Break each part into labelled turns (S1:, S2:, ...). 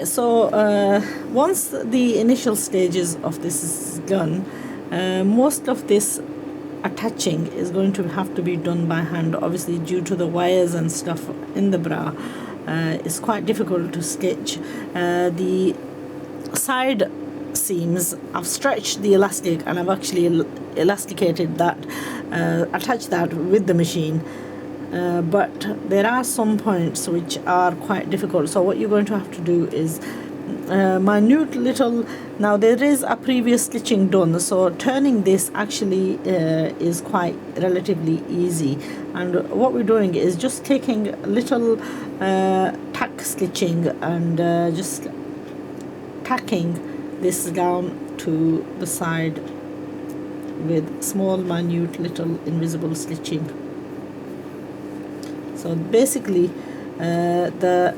S1: So once the initial stages of this is done, most of this attaching is going to have to be done by hand, obviously due to the wires and stuff in the bra. It's quite difficult to stitch. The side seams, I've stretched the elastic and I've actually elasticated that, attached that with the machine. But there are some points which are quite difficult. So what you're going to have to do is minute little. Now there is a previous stitching done, so turning this actually is quite relatively easy. And what we're doing is just taking little tack stitching and just tacking this down to the side with small minute little invisible stitching. So basically the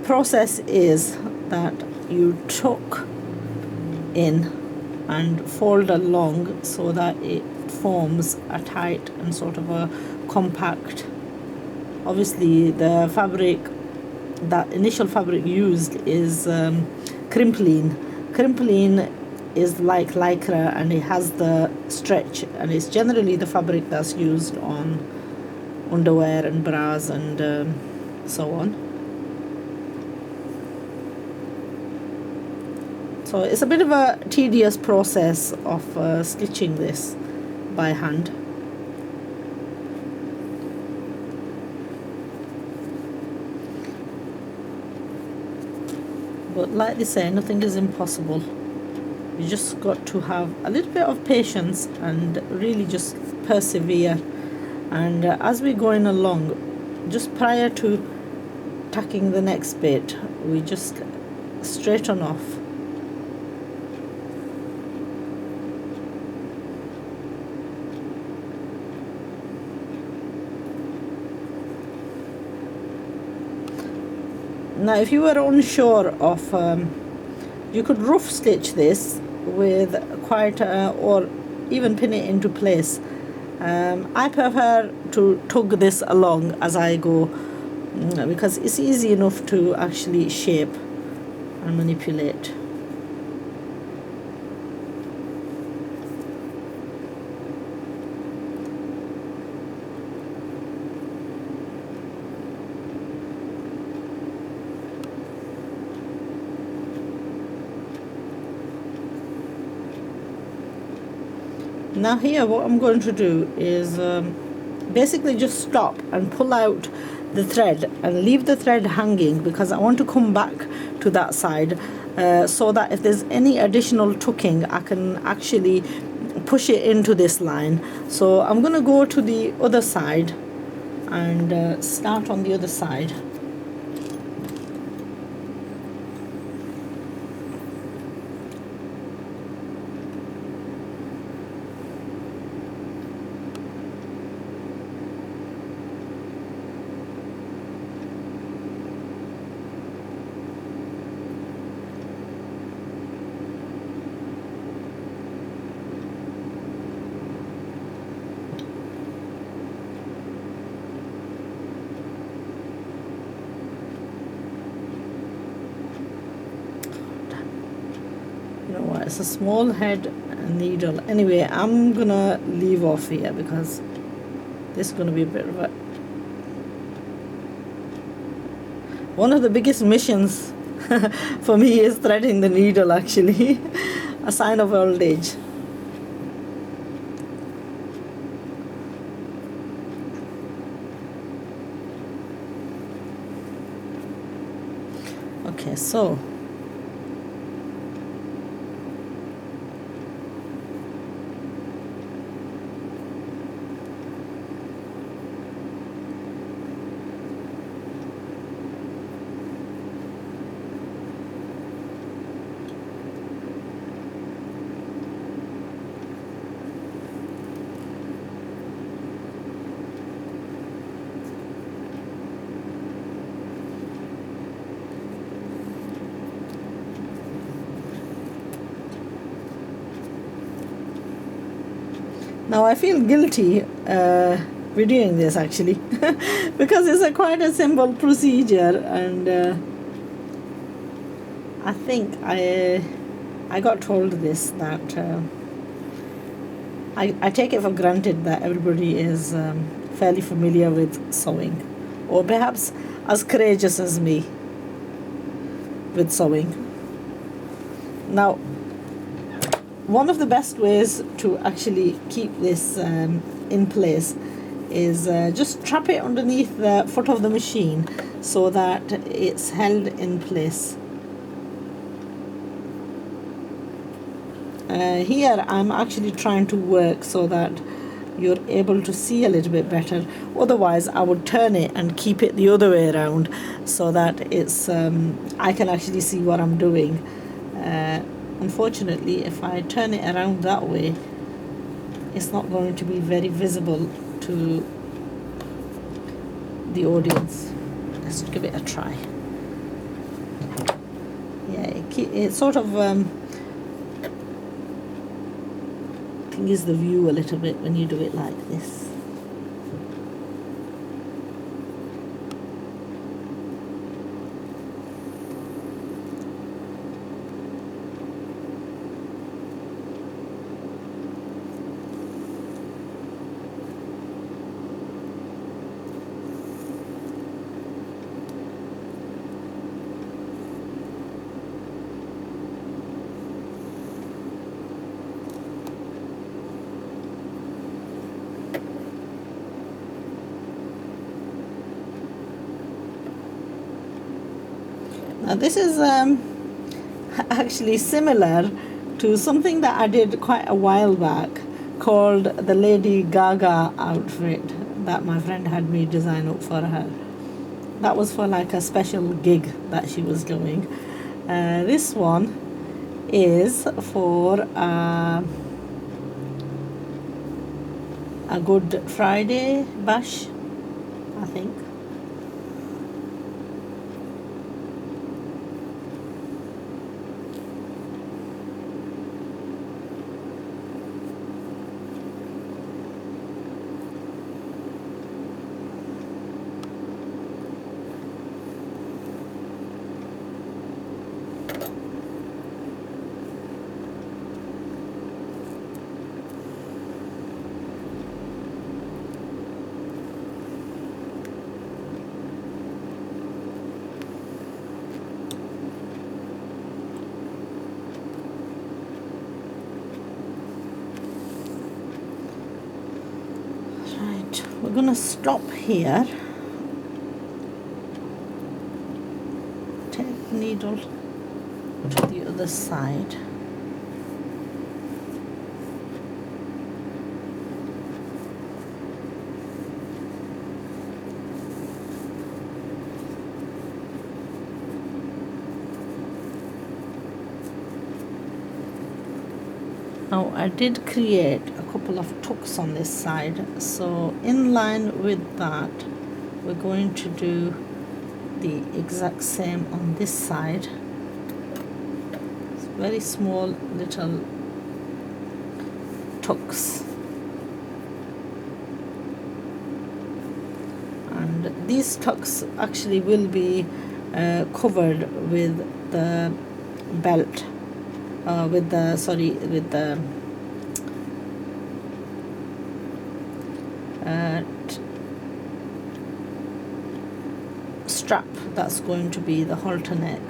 S1: process is that you tuck in and fold along so that it forms a tight and sort of a compact. Obviously the fabric, that initial fabric used is crimpline. Crimpline is like lycra and it has the stretch, and it's generally the fabric that's used on underwear and bras and so on. So it's a bit of a tedious process of stitching this by hand. But like they say, nothing is impossible. You just got to have a little bit of patience and really just persevere. And as we're going along, just prior to tacking the next bit, we just straighten off. Now if you were unsure of, you could rough stitch this with quite or even pin it into place. I prefer to tug this along as I go because it's easy enough to actually shape and manipulate. Now here what I'm going to do is basically just stop and pull out the thread and leave the thread hanging, because I want to come back to that side so that if there's any additional tucking I can actually push it into this line. So I'm going to go to the other side and start on the other side. It's a small head needle. Anyway, I'm gonna leave off here because this is gonna be a bit of a one of the biggest missions for me is threading the needle, actually. A sign of old age. Okay, so now I feel guilty videoing this, actually, because it's a quite a simple procedure, and I think I got told this, that I take it for granted that everybody is fairly familiar with sewing, or perhaps as courageous as me with sewing. Now, one of the best ways to actually keep this in place is just trap it underneath the foot of the machine so that it's held in place. Here I'm actually trying to work so that you're able to see a little bit better. Otherwise I would turn it and keep it the other way around so that it's I can actually see what I'm doing. Unfortunately, if I turn it around that way, it's not going to be very visible to the audience. Let's give it a try. Yeah, it sort of gives the view a little bit when you do it like this. Now this is actually similar to something that I did quite a while back called the Lady Gaga outfit that my friend had me design up for her. That was for like a special gig that she was doing. This one is for a Good Friday bash, I think. We're going to stop here, take the needle to the other side, now I did create a couple of tucks on this side, so in line with that we're going to do the exact same on this side. It's very small little tucks, and these tucks actually will be covered with the belt, with the strap that's going to be the halter neck.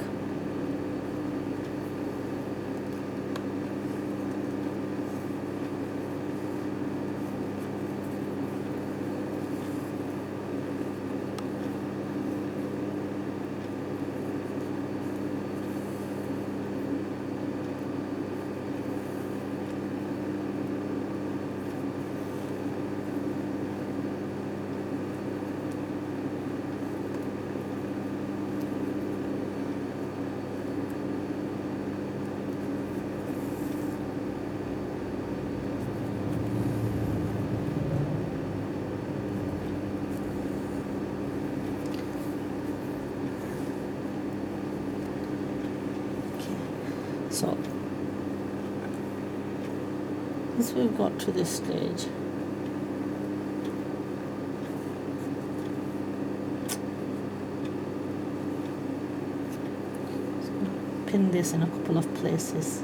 S1: So once we've got to this stage, pin this in a couple of places.